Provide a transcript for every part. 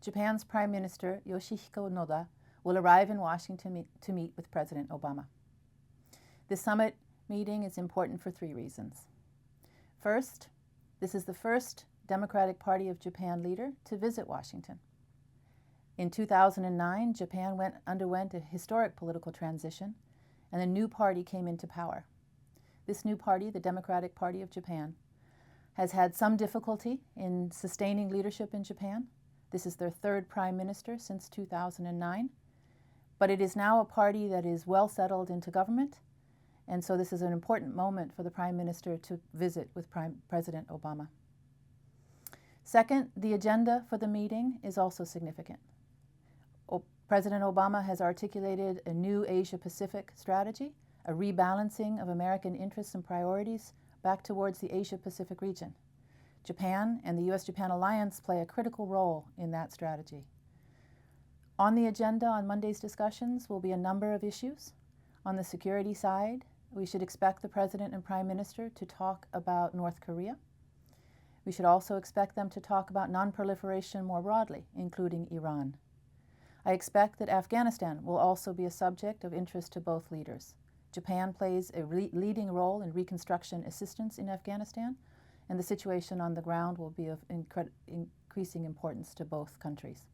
Japan's Prime Minister Yoshihiko Noda will arrive in Washington to meet with President Obama. This summit meeting is important for three reasons. First, this is the first Democratic Party of Japan leader to visit Washington. In 2009, Japan underwent a historic political transition, and a new party came into power. This new party, the Democratic Party of Japan, has had some difficulty in sustaining leadership in Japan. This is their third prime minister since 2009, but it is now a party that is well settled into government, and so this is an important moment for the prime minister to visit with President Obama. Second, the agenda for the meeting is also significant. President Obama has articulated a new Asia-Pacific strategy, a rebalancing of American interests and priorities back towards the Asia-Pacific region. Japan and the U.S. Japan alliance play a critical role in that strategy. On the agenda on Monday's discussions will be a number of issues. On the security side, we should expect the President and Prime Minister to talk about North Korea. We should also expect them to talk about non-proliferation more broadly, including Iran. I expect that Afghanistan will also be a subject of interest to both leaders. Japan plays a leading role in reconstruction assistance in Afghanistan, and the situation on the ground will be of increasing importance to both countries.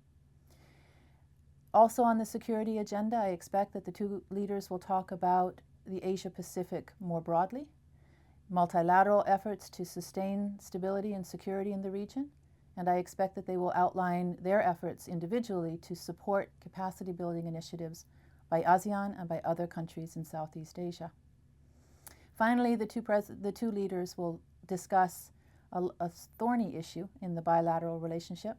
Also on the security agenda, I expect that the two leaders will talk about the Asia-Pacific more broadly, multilateral efforts to sustain stability and security in the region, and I expect that they will outline their efforts individually to support capacity building initiatives by ASEAN and by other countries in Southeast Asia. Finally, the two leaders will discuss a thorny issue in the bilateral relationship,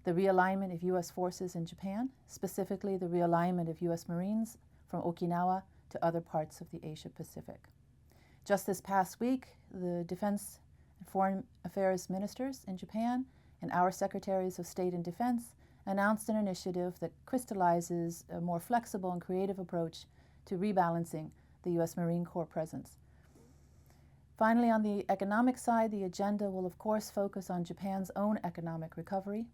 the realignment of U.S. forces in Japan, specifically the realignment of U.S. Marines from Okinawa to other parts of the Asia-Pacific. Just this past week, the Defense and Foreign Affairs ministers in Japan and our Secretaries of State and Defense announced an initiative that crystallizes a more flexible and creative approach to rebalancing the U.S. Marine Corps presence. Finally, on the economic side, the agenda will of course focus on Japan's own economic recovery.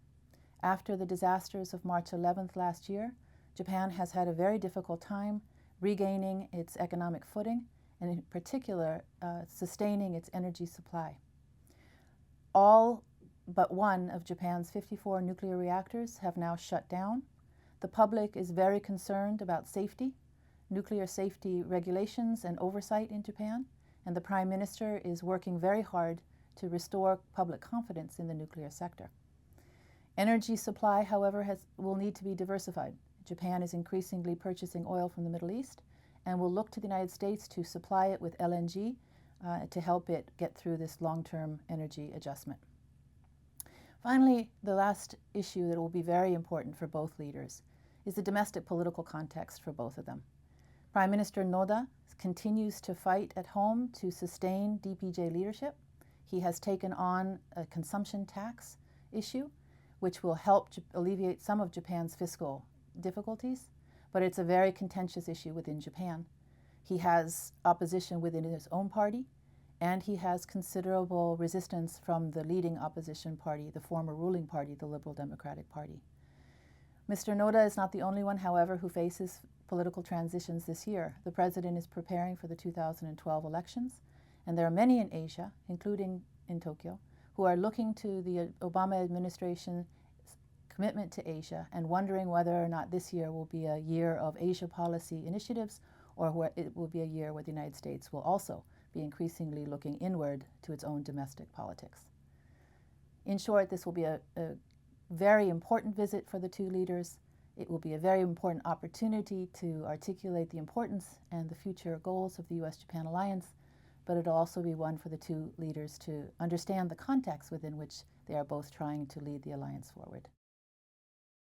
After the disasters of March 11th last year, Japan has had a very difficult time regaining its economic footing, and in particular, sustaining its energy supply. All but one of Japan's 54 nuclear reactors have now shut down. The public is very concerned about safety, nuclear safety regulations and oversight in Japan, and the Prime Minister is working very hard to restore public confidence in the nuclear sector. Energy supply, however, will need to be diversified. Japan is increasingly purchasing oil from the Middle East and will look to the United States to supply it with LNG to help it get through this long-term energy adjustment. Finally, the last issue that will be very important for both leaders is the domestic political context for both of them. Prime Minister Noda continues to fight at home to sustain DPJ leadership. He has taken on a consumption tax issue, which will help alleviate some of Japan's fiscal difficulties, but it's a very contentious issue within Japan. He has opposition within his own party, and he has considerable resistance from the leading opposition party, the former ruling party, the Liberal Democratic Party. Mr. Noda is not the only one, however, who faces political transitions this year. The president is preparing for the 2012 elections, and there are many in Asia, including in Tokyo, who are looking to the Obama administration's commitment to Asia and wondering whether or not this year will be a year of Asia policy initiatives, or where it will be a year where the United States will also be increasingly looking inward to its own domestic politics. In short, this will be a very important visit for the two leaders. It will be a very important opportunity to articulate the importance and the future goals of the U.S. Japan alliance, but it'll also be one for the two leaders to understand the context within which they are both trying to lead the alliance forward.